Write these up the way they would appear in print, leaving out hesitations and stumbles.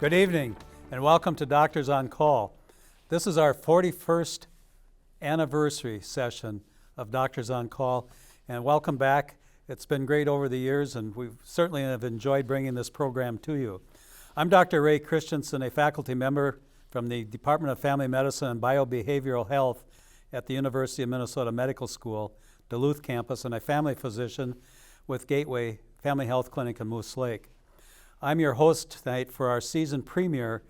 Good evening and welcome to Doctors on Call. This is our 41st anniversary session of Doctors on Call, and welcome back. It's been great over the years, and we certainly have enjoyed bringing this program to you. I'm Dr. Ray Christensen, a faculty member from the Department of Family Medicine and Biobehavioral Health at the University of Minnesota Medical School, Duluth campus, and a family physician with Gateway Family Health Clinic in Moose Lake. I'm your host tonight for our season premiere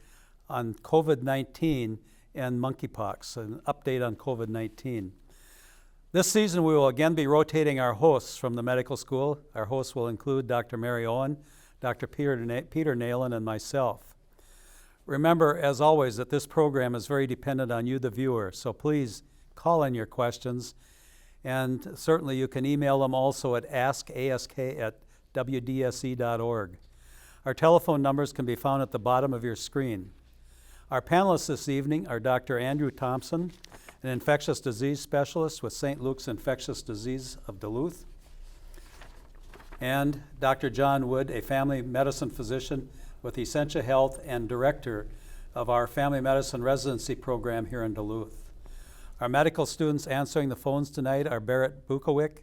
on COVID-19 and monkeypox, an update on COVID-19. This season we will again be rotating our hosts from the medical school. Our hosts will include Dr. Mary Owen, Dr. Peter Nalen, and myself. Remember, as always, that this program is very dependent on you, the viewer, so please call in your questions, and certainly you can email them also at askask@wdse.org. Our telephone numbers can be found at the bottom of your screen. Our panelists this evening are Dr. Andrew Thompson, an infectious disease specialist with St. Luke's Infectious Disease of Duluth, and Dr. John Wood, a family medicine physician with Essentia Health and director of our family medicine residency program here in Duluth. Our medical students answering the phones tonight are Barrett Bukowick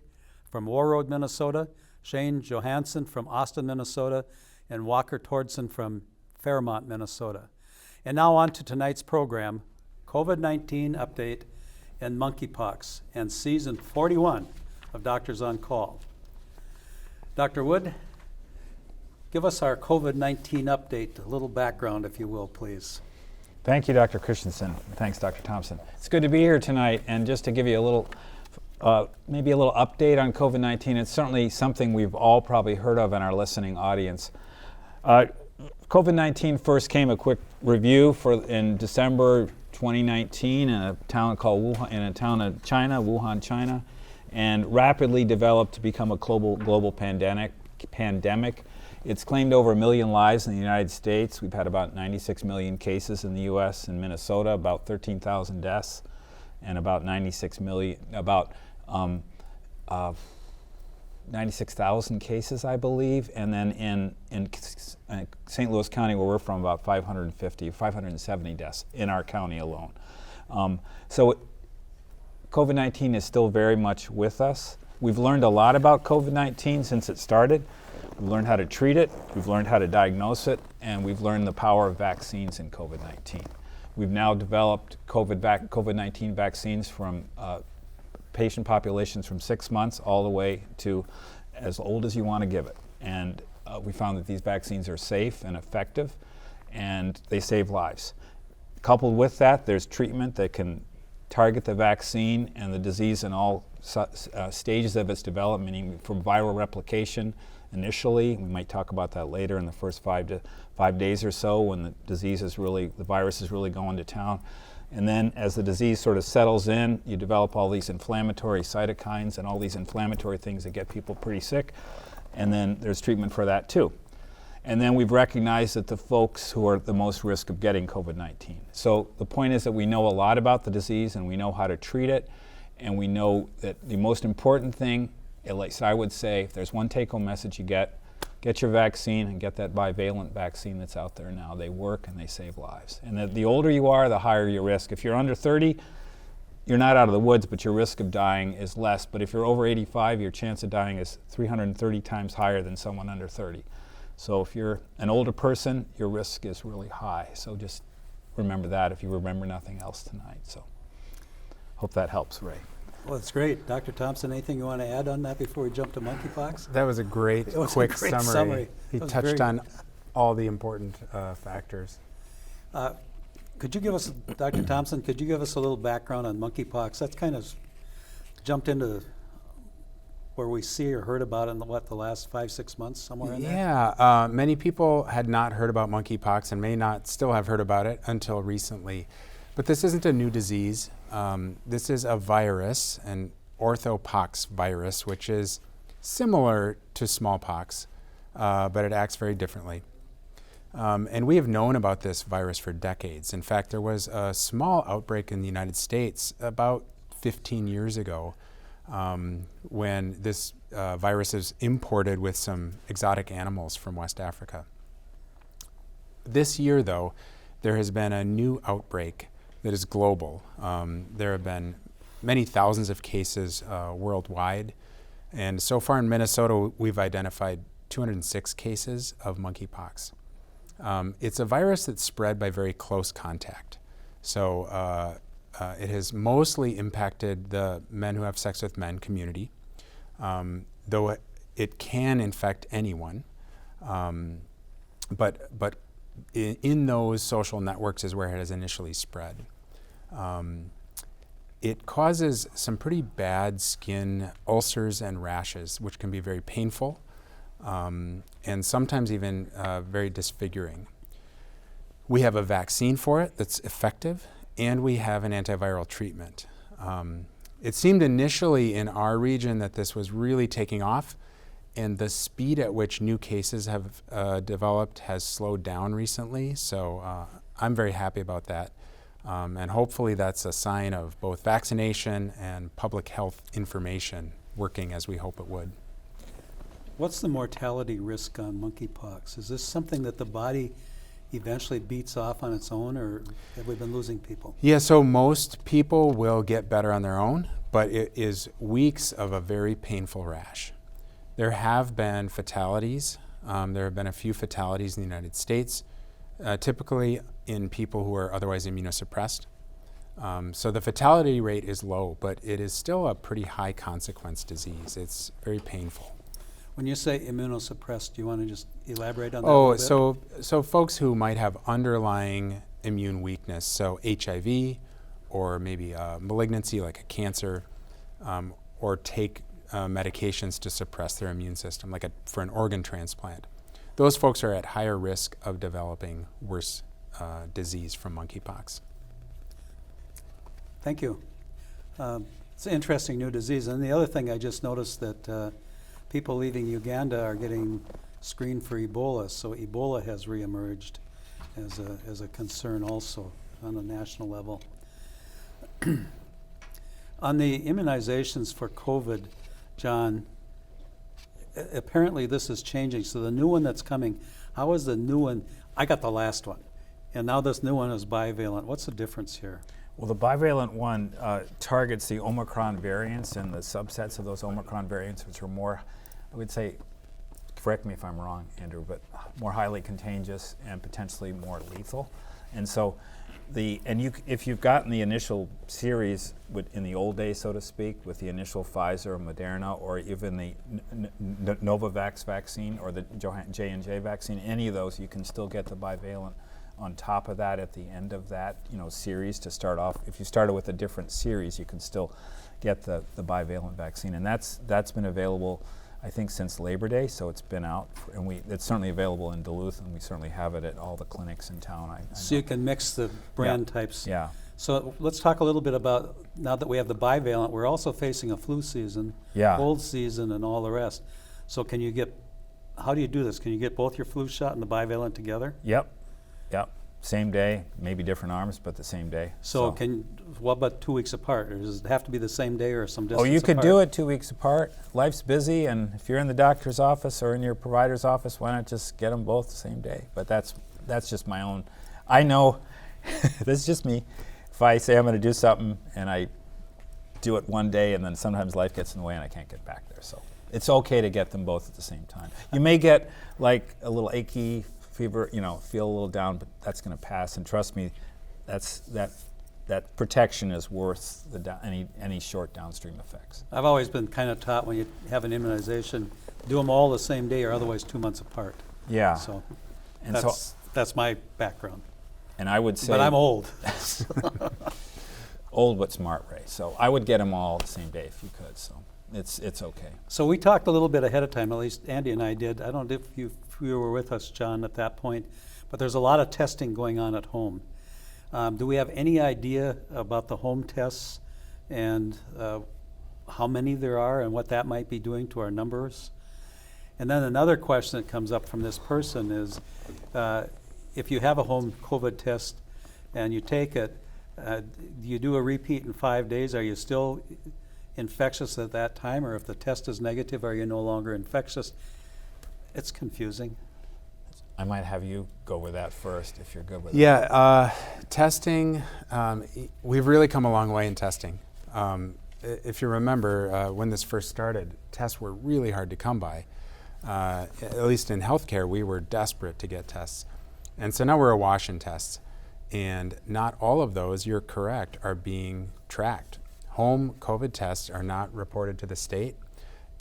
from Warroad, Minnesota, Shane Johansson from Austin, Minnesota, and Walker Tordson from Fairmont, Minnesota. And now on to tonight's program, COVID-19 update and monkeypox, and season 41 of Doctors on Call. Dr. Wood, give us our COVID-19 update, a little background, if you will, please. Thank you, Dr. Christensen. Thanks, Dr. Thompson. It's good to be here tonight, and just to give you a little, maybe a little update on COVID-19. It's certainly something we've all probably heard of in our listening audience. COVID-19 first came, a quick review, in December 2019 in a town called Wuhan, in a town of China, Wuhan, China, and rapidly developed to become a global pandemic. It's claimed over 1 million lives in the United States. We've had about 96 million cases in the U.S. and Minnesota, about 13,000 deaths, and about 96,000 cases, I believe, and then in St. Louis County, where we're from, about 570 deaths in our county alone. So COVID-19 is still very much with us. We've learned a lot about COVID-19 since it started. We've learned how to treat it, we've learned how to diagnose it, and we've learned the power of vaccines in COVID-19. We've now developed COVID-19 vaccines from patient populations from 6 months all the way to as old as you want to give it. And we found that these vaccines are safe and effective, and they save lives. Coupled with that, there's treatment that can target the vaccine and the disease in all stages of its development, meaning from viral replication initially. We might talk about that later in the first 5 days or so when the virus is really going to town. And then as the disease sort of settles in, you develop all these inflammatory cytokines and all these inflammatory things that get people pretty sick. And then there's treatment for that too. And then we've recognized that the folks who are at the most risk of getting COVID-19. So the point is that we know a lot about the disease and we know how to treat it. And we know that the most important thing, at least I would say, if there's one take-home message you get your vaccine and get that bivalent vaccine that's out there now. They work and they save lives. And the older you are, the higher your risk. If you're under 30, you're not out of the woods, but your risk of dying is less. But if you're over 85, your chance of dying is 330 times higher than someone under 30. So if you're an older person, your risk is really high. So just remember that if you remember nothing else tonight. So hope that helps, Ray. Well, that's great. Dr. Thompson, anything you want to add on that before we jump to monkeypox? That was a great, quick summary. He touched on all the important factors. Could you give us, Dr. Thompson, could you give us a little background on monkeypox? That's kind of jumped into where we see or heard about it in the last 5-6 months, somewhere in there? Yeah, many people had not heard about monkeypox and may not still have heard about it until recently. But this isn't a new disease. This is a virus, an orthopox virus, which is similar to smallpox, but it acts very differently. And we have known about this virus for decades. In fact, there was a small outbreak in the United States about 15 years ago when this virus is imported with some exotic animals from West Africa. This year, though, there has been a new outbreak that is global. There have been many thousands of cases worldwide, and so far in Minnesota, we've identified 206 cases of monkeypox. It's a virus that's spread by very close contact. So it has mostly impacted the men who have sex with men community, though it can infect anyone. But in those social networks is where it has initially spread. It causes some pretty bad skin ulcers and rashes, which can be very painful and sometimes even very disfiguring. We have a vaccine for it that's effective, and we have an antiviral treatment. It seemed initially in our region that this was really taking off, and the speed at which new cases have developed has slowed down recently, so I'm very happy about that. And hopefully that's a sign of both vaccination and public health information working as we hope it would. What's the mortality risk on monkeypox? Is this something that the body eventually beats off on its own, or have we been losing people? Yeah, so most people will get better on their own, but it is weeks of a very painful rash. There have been fatalities. There have been a few fatalities in the United States, typically in people who are otherwise immunosuppressed. So the fatality rate is low, but it is still a pretty high consequence disease. It's very painful. When you say immunosuppressed, do you want to just elaborate on that a little bit? So folks who might have underlying immune weakness, so HIV or maybe a malignancy like a cancer, or take medications to suppress their immune system, like for an organ transplant. Those folks are at higher risk of developing worse disease from monkeypox. Thank you. It's an interesting new disease. And the other thing I just noticed that people leaving Uganda are getting screened for Ebola, so Ebola has reemerged as a concern also on a national level. On the immunizations for COVID, John, apparently this is changing. So the new one that's coming, how is the new one? I got the last one, and now this new one is bivalent. What's the difference here? Well, the bivalent one targets the Omicron variants and the subsets of those Omicron variants, which are more, I would say, correct me if I'm wrong, Andrew, but more highly contagious and potentially more lethal. And so, if you've gotten the initial series in the old days, so to speak, with the initial Pfizer or Moderna, or even the Novavax vaccine or the J&J vaccine, any of those, you can still get the bivalent on top of that at the end of that series to start off. If you started with a different series, you can still get the bivalent vaccine, and that's been available, I think, since Labor Day. So it's been out, and it's certainly available in Duluth, and we certainly have it at all the clinics in town. So you can mix the brand types. Yeah. So let's talk a little bit about, now that we have the bivalent, we're also facing a flu season, Yeah. cold season, and all the rest. So how do you do this? Can you get both your flu shot and the bivalent together? Yep. Same day, maybe different arms, but the same day. So what about 2 weeks apart? Or does it have to be the same day or some distance apart? Oh, you could do it 2 weeks apart. Life's busy, and if you're in the doctor's office or in your provider's office, why not just get them both the same day? But that's just my own. I know, this is just me. If I say I'm going to do something and I do it one day, and then sometimes life gets in the way and I can't get back there. So it's okay to get them both at the same time. You may get like a little achy fever, feel a little down, but that's going to pass. And trust me, that protection is worth any short downstream effects. I've always been kind of taught when you have an immunization, do them all the same day or otherwise 2 months apart. Yeah. So And that's my background. And I would say, but I'm old. Old but smart, Ray. So I would get them all the same day if you could. So it's okay. So we talked a little bit ahead of time, at least Andy and I did. I don't know if you were with us, John, at that point, but there's a lot of testing going on at home. Do we have any idea about the home tests and how many there are and what that might be doing to our numbers? And then another question that comes up from this person is, if you have a home COVID test and you take it, you do a repeat in 5 days, are you still infectious at that time? Or if the test is negative, are you no longer infectious? It's confusing. I might have you go with that first if you're good with it. Yeah, testing, we've really come a long way in testing. If you remember, when this first started, tests were really hard to come by. At least in healthcare, we were desperate to get tests. And so now we're awash in tests. And not all of those, you're correct, are being tracked. Home COVID tests are not reported to the state,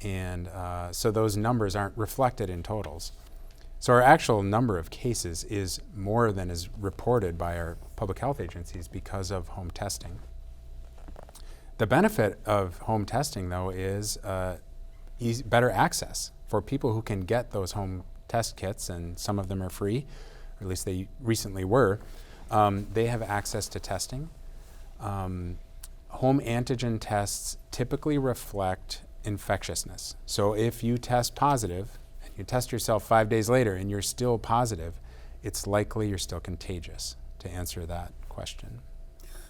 and so those numbers aren't reflected in totals. So our actual number of cases is more than is reported by our public health agencies because of home testing. The benefit of home testing, though, is better access for people who can get those home test kits, and some of them are free, or at least they recently were. They have access to testing. Home antigen tests typically reflect infectiousness. So if you test positive, and you test yourself 5 days later and you're still positive, it's likely you're still contagious, to answer that question.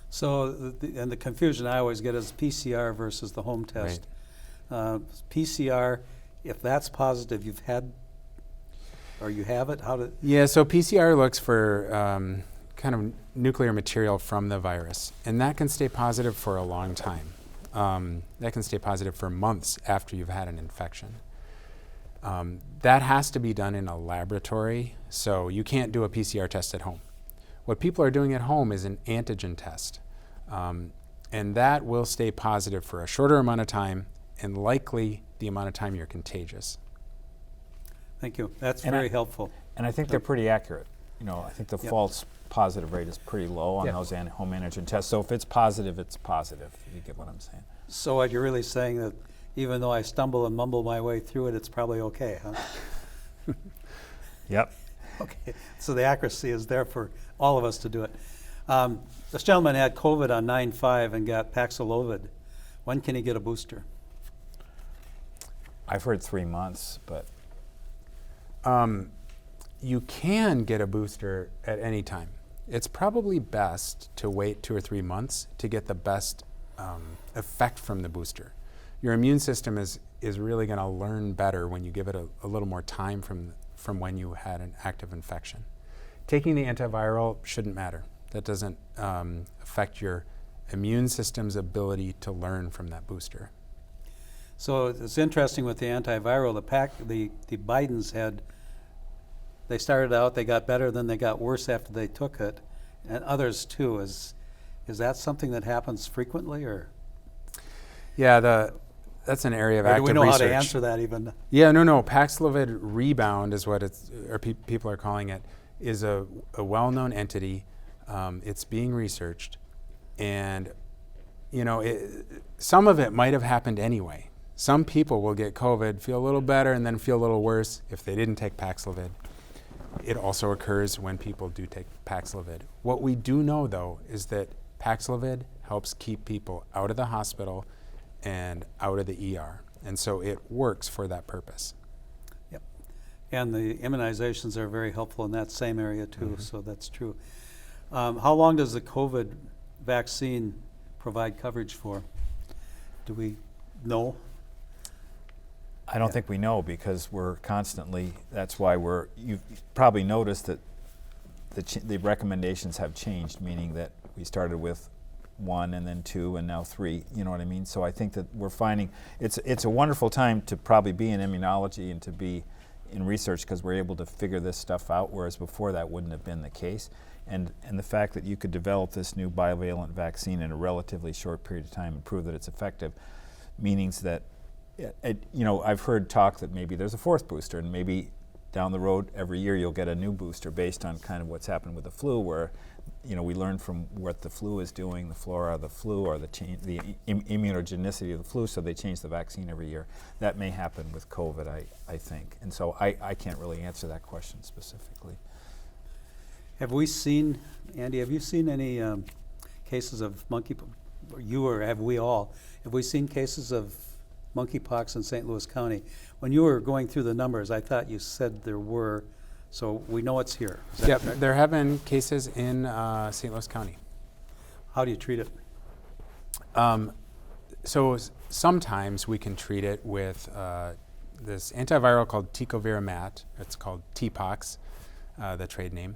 So, and the confusion I always get is PCR versus the home test. PCR, if that's positive, you've had, or you have it, Yeah, so PCR looks for kind of nuclear material from the virus, and that can stay positive for a long time. That can stay positive for months after you've had an infection. That has to be done in a laboratory, so you can't do a PCR test at home. What people are doing at home is an antigen test, and that will stay positive for a shorter amount of time, and likely the amount of time you're contagious. Thank you. That's very helpful. And I think they're pretty accurate. You know, I think the false positive rate is pretty low on those home antigen tests. So if it's positive, it's positive. You get what I'm saying? So what you're really saying, that even though I stumble and mumble my way through it, it's probably okay, huh? Yep. Okay. So the accuracy is there for all of us to do it. This gentleman had COVID on 9/5 and got Paxlovid. When can he get a booster? I've heard 3 months, but you can get a booster at any time. It's probably best to wait 2 or 3 months to get the best effect from the booster. Your immune system is really going to learn better when you give it a little more time from when you had an active infection. Taking the antiviral shouldn't matter. That doesn't affect your immune system's ability to learn from that booster. So it's interesting with the antiviral. The Bidens had. They started out, they got better, then they got worse after they took it, and others too. Is that something that happens frequently, or? Yeah, that's an area of active research. Do we know how to answer that even? Yeah, no. Paxlovid rebound is what people are calling it. Is a well-known entity. It's being researched, and some of it might have happened anyway. Some people will get COVID, feel a little better, and then feel a little worse if they didn't take Paxlovid. It also occurs when people do take Paxlovid. What we do know, though, is that Paxlovid helps keep people out of the hospital and out of the ER. And so it works for that purpose. Yep. And the immunizations are very helpful in that same area, too, so that's true. How long does the COVID vaccine provide coverage for? Do we know? I don't think we know, because we're constantly, that's why you've probably noticed that the recommendations have changed, meaning that we started with 1 and then 2 and now 3, you know what I mean? So I think that we're finding, it's a wonderful time to probably be in immunology and to be in research, because we're able to figure this stuff out, whereas before that wouldn't have been the case. And the fact that you could develop this new bivalent vaccine in a relatively short period of time and prove that it's effective means that I've heard talk that maybe there's a 4th booster, and maybe down the road every year you'll get a new booster based on kind of what's happened with the flu, where we learn from what the flu is doing, the flora of the flu, or the immunogenicity of the flu, so they change the vaccine every year. That may happen with COVID, I think. And so I can't really answer that question specifically. Have we seen, Andy, have you seen any cases of monkeypox, or have we all, have we seen cases of monkeypox in St. Louis County? When you were going through the numbers, I thought you said there were, so we know it's here. Yep, there have been cases in St. Louis County. How do you treat it? So sometimes we can treat it with this antiviral called tecovirimat. It's called TPOXX. the trade name.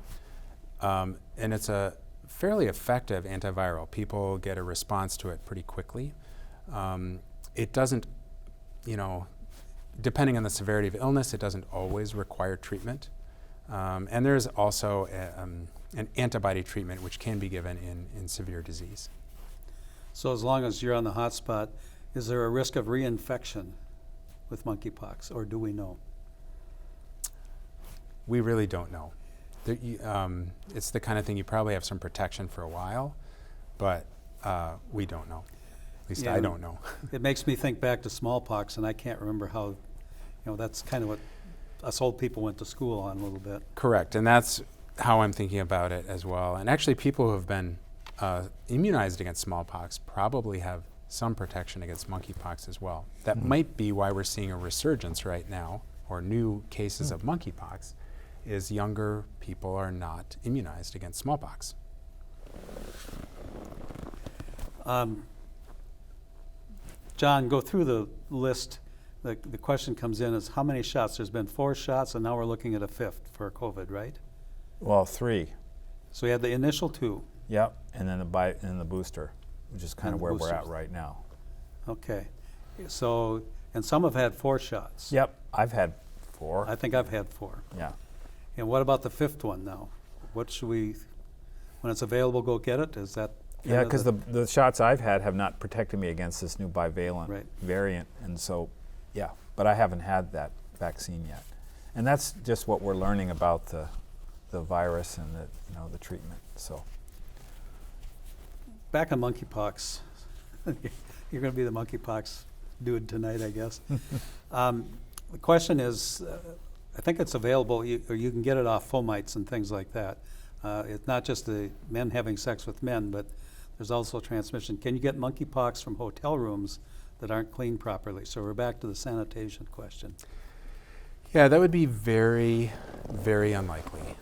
And it's a fairly effective antiviral. People get a response to it pretty quickly. It doesn't, depending on the severity of illness, it doesn't always require treatment. And there's also an antibody treatment which can be given in severe disease. So as long as you're on the hot spot, is there a risk of reinfection with monkeypox, or do we know? We really don't know. It's the kind of thing you probably have some protection for a while, but we don't know. At least I don't know. It makes me think back to smallpox, and I can't remember how, that's kind of what us old people went to school on a little bit. Correct, and that's how I'm thinking about it as well. And actually people who have been immunized against smallpox probably have some protection against monkeypox as well. That might be why we're seeing a resurgence right now, or new cases of monkeypox, is younger people are not immunized against smallpox. John, go through the list. The question comes in is how many shots? There's been 4 shots, and now we're looking at a 5th for COVID, right? Well, 3. So we had the initial 2. Yep, and then the booster, which is kind And of the where we're boosters. at right now. Okay. So, and some have had 4 shots. Yep, I've had 4. I think I've had 4. Yeah. And what about the 5th one now? What should we, when it's available, go get it? Is that? Yeah, because the shots I've had have not protected me against this new bivalent variant, and so, yeah. But I haven't had that vaccine yet, and that's just what we're learning about the virus and the treatment. So. Back on monkeypox. You're going to be the monkeypox dude tonight, I guess. The question is, I think it's available, or you can get it off fomites and things like that. It's not just the men having sex with men, but there's also transmission. Can you get monkeypox from hotel rooms that aren't cleaned properly? So we're back to the sanitation question. Yeah, that would be very, very unlikely.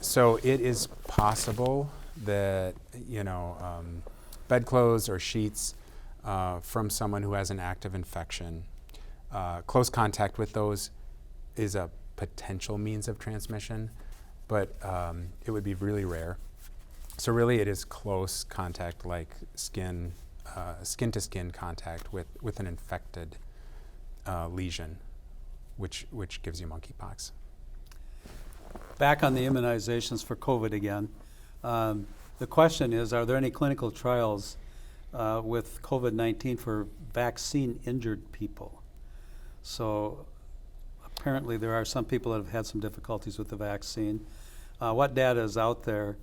So it is possible that, bedclothes or sheets from someone who has an active infection, close contact with those is a potential means of transmission, but it would be really rare. So really it is close contact, like skin-to-skin contact with an infected lesion, which gives you monkeypox. Back on the immunizations for COVID again. The question is, are there any clinical trials with COVID-19 for vaccine-injured people? So apparently there are some people that have had some difficulties with the vaccine. What data is out there,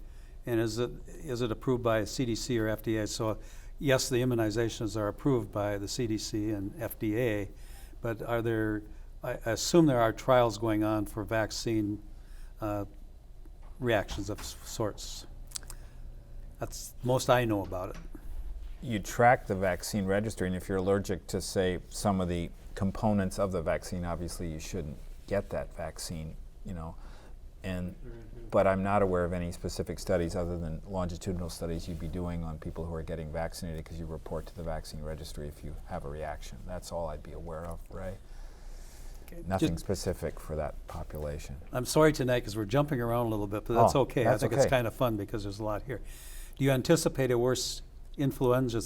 and is it approved by CDC or FDA? So yes, the immunizations are approved by the CDC and FDA, but are there, I assume there are trials going on for vaccine reactions of sorts. That's most I know about it. You track the vaccine registry, and if you're allergic to, say, some of the components of the vaccine, obviously you shouldn't get that vaccine, but I'm not aware of any specific studies other than longitudinal studies you'd be doing on people who are getting vaccinated, because you report to the vaccine registry if you have a reaction. That's all I'd be aware of, Ray. Okay. Nothing specific for that population. I'm sorry tonight because we're jumping around a little bit, but that's okay. That's I think okay. it's kind of fun because there's a lot here. Do you anticipate a worse influenza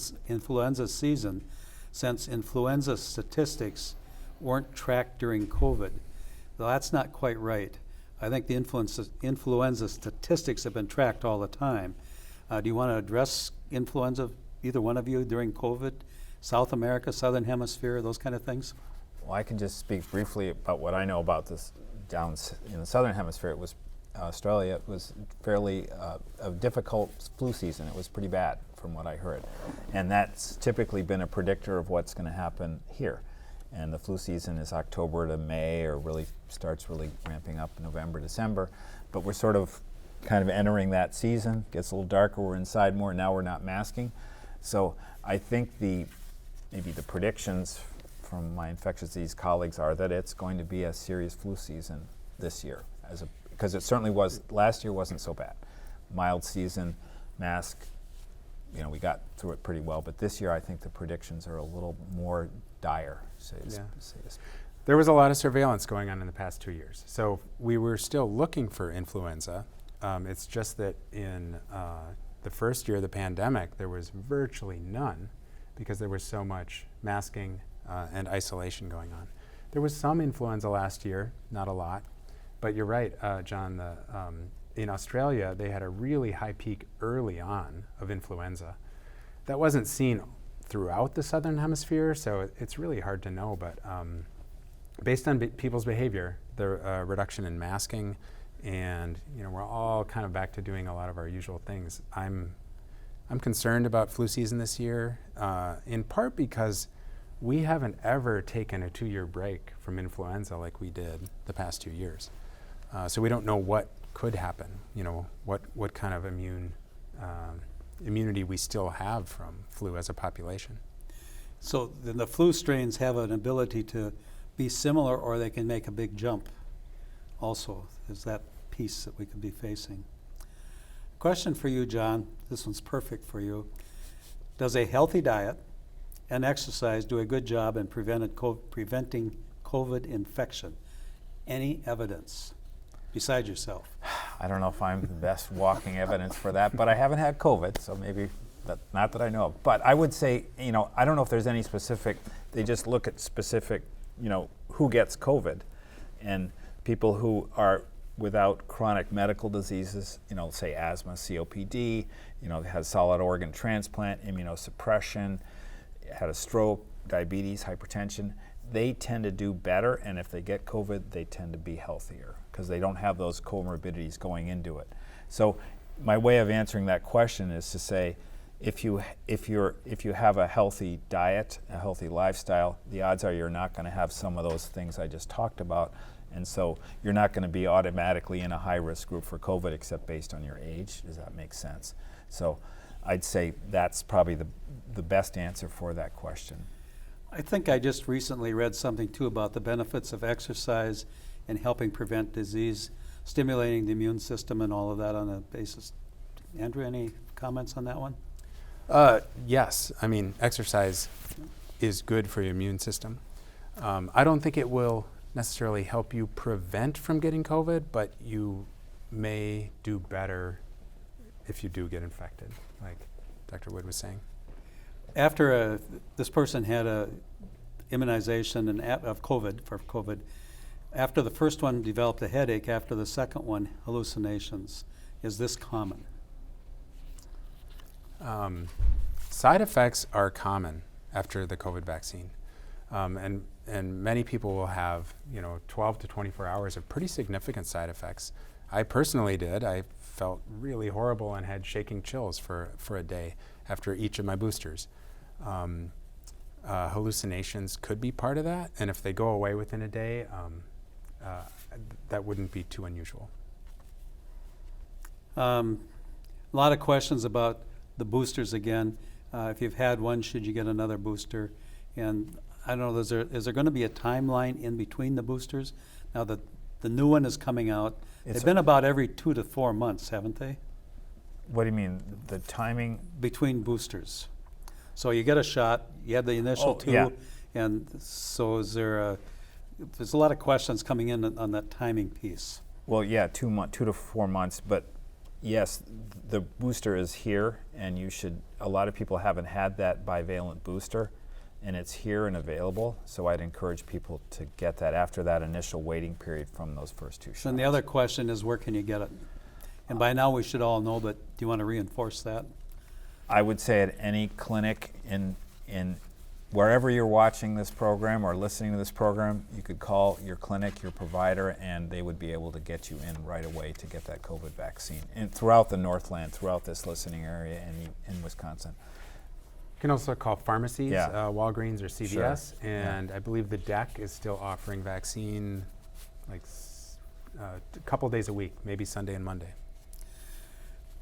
season since influenza statistics weren't tracked during COVID? Well, that's not quite right. I think the influenza statistics have been tracked all the time. Do you want to address influenza, either one of you, during COVID? South America, Southern Hemisphere, those kind of things? Well, I can just speak briefly about what I know about this down in the Southern Hemisphere. It was Australia. It was fairly a difficult flu season. It was pretty bad from what I heard. And that's typically been a predictor of what's going to happen here. And the flu season is October to May, or really starts really ramping up in November, December. But we're sort of kind of entering that season. Gets a little darker, we're inside more, now we're not masking. So I think maybe the predictions from my infectious disease colleagues are that it's going to be a serious flu season this year, because it certainly was, last year wasn't so bad. Mild season, mask, we got through it pretty well, but this year I think the predictions are a little more dire. There was a lot of surveillance going on in the past 2 years. So we were still looking for influenza. It's just that in the first year of the pandemic, there was virtually none because there was so much masking and isolation going on. There was some influenza last year, not a lot. But you're right, John, in Australia, they had a really high peak early on of influenza. That wasn't seen throughout the Southern Hemisphere, so it's really hard to know. But based on people's behavior, the reduction in masking, and we're all kind of back to doing a lot of our usual things. I'm concerned about flu season this year, in part because we haven't ever taken a 2-year break from influenza like we did the past 2 years. So we don't know what could happen, what kind of immunity we still have from flu as a population. So then the flu strains have an ability to be similar, or they can make a big jump also. Is that piece that we could be facing? Question for you, John. This one's perfect for you. Does a healthy diet and exercise do a good job in preventing COVID infection? Any evidence besides yourself? I don't know if I'm the best walking evidence for that, but I haven't had COVID, so maybe not that I know of. But I would say, I don't know if there's any specific, they just look at specific, who gets COVID, and people who are without chronic medical diseases, say asthma, COPD, had solid organ transplant, immunosuppression, had a stroke, diabetes, hypertension, they tend to do better, and if they get COVID, they tend to be healthier because they don't have those comorbidities going into it. So my way of answering that question is to say, if you have a healthy diet, a healthy lifestyle, the odds are you're not going to have some of those things I just talked about, and so you're not going to be automatically in a high-risk group for COVID except based on your age. Does that make sense? So I'd say that's probably the best answer for that question. I think I just recently read something too about the benefits of exercise and helping prevent disease, stimulating the immune system and all of that on a basis. Andrew, any comments on that one? Yes, exercise is good for your immune system. I don't think it will necessarily help you prevent from getting COVID, but you may do better if you do get infected, like Dr. Wood was saying. After this person had a immunization of COVID, after the first one developed a headache, after the second one, hallucinations. Is this common? Side effects are common after the COVID vaccine. And many people will have 12 to 24 hours of pretty significant side effects. I personally did. I felt really horrible and had shaking chills for a day after each of my boosters. Hallucinations could be part of that, and if they go away within a day, that wouldn't be too unusual. A lot of questions about the boosters again. If you've had one, should you get another booster? And I don't know, is there going to be a timeline in between the boosters? Now that the new one is coming out, they've been about every 2 to 4 months, haven't they? What do you mean, the timing? Between boosters. So you get a shot, you had the initial two, yeah. And so there's a lot of questions coming in on that timing piece. Well, yeah, 2 to 4 months, but yes, the booster is here, and a lot of people haven't had that bivalent booster, and it's here and available, so I'd encourage people to get that after that initial waiting period from those first 2 shots. And the other question is, where can you get it? And by now we should all know, but do you want to reinforce that? I would say at any clinic in wherever you're watching this program or listening to this program, you could call your clinic, your provider, and they would be able to get you in right away to get that COVID vaccine. And throughout the Northland, throughout this listening area in Wisconsin. You can also call pharmacies, Yeah. Walgreens or CVS, Sure. and I believe the DEC is still offering vaccine a couple days a week, maybe Sunday and Monday.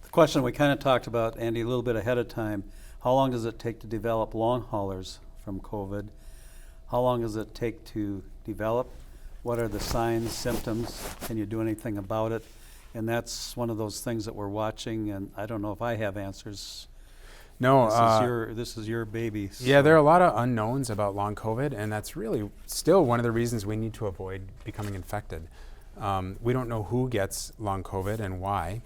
The question we kind of talked about, Andy, a little bit ahead of time. How long does it take to develop long haulers from COVID? How long does it take to develop? What are the signs, symptoms? Can you do anything about it? And that's one of those things that we're watching, and I don't know if I have answers. No, This is your baby. yeah, there are a lot of unknowns about long COVID, and that's really still one of the reasons we need to avoid becoming infected. We don't know who gets long COVID and why,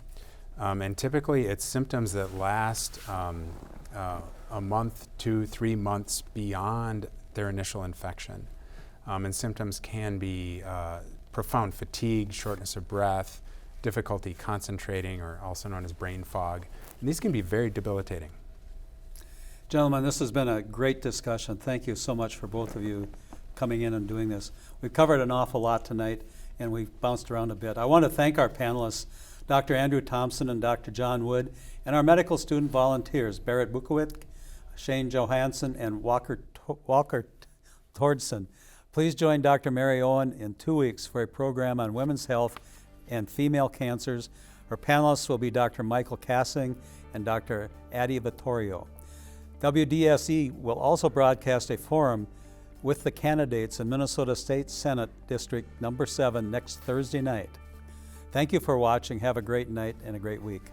and typically it's symptoms that last a month to 3 months beyond their initial infection. And symptoms can be profound fatigue, shortness of breath, difficulty concentrating, or also known as brain fog. And these can be very debilitating. Gentlemen, this has been a great discussion. Thank you so much for both of you coming in and doing this. We've covered an awful lot tonight, and we've bounced around a bit. I want to thank our panelists, Dr. Andrew Thompson and Dr. John Wood, and our medical student volunteers, Barrett Bukowicz, Shane Johansson, and Walker Tordson. Please join Dr. Mary Owen in 2 weeks for a program on women's health and female cancers. Our panelists will be Dr. Michael Cassing and Dr. Addie Vittorio. WDSE will also broadcast a forum with the candidates in Minnesota State Senate District Number 7 next Thursday night. Thank you for watching. Have a great night and a great week.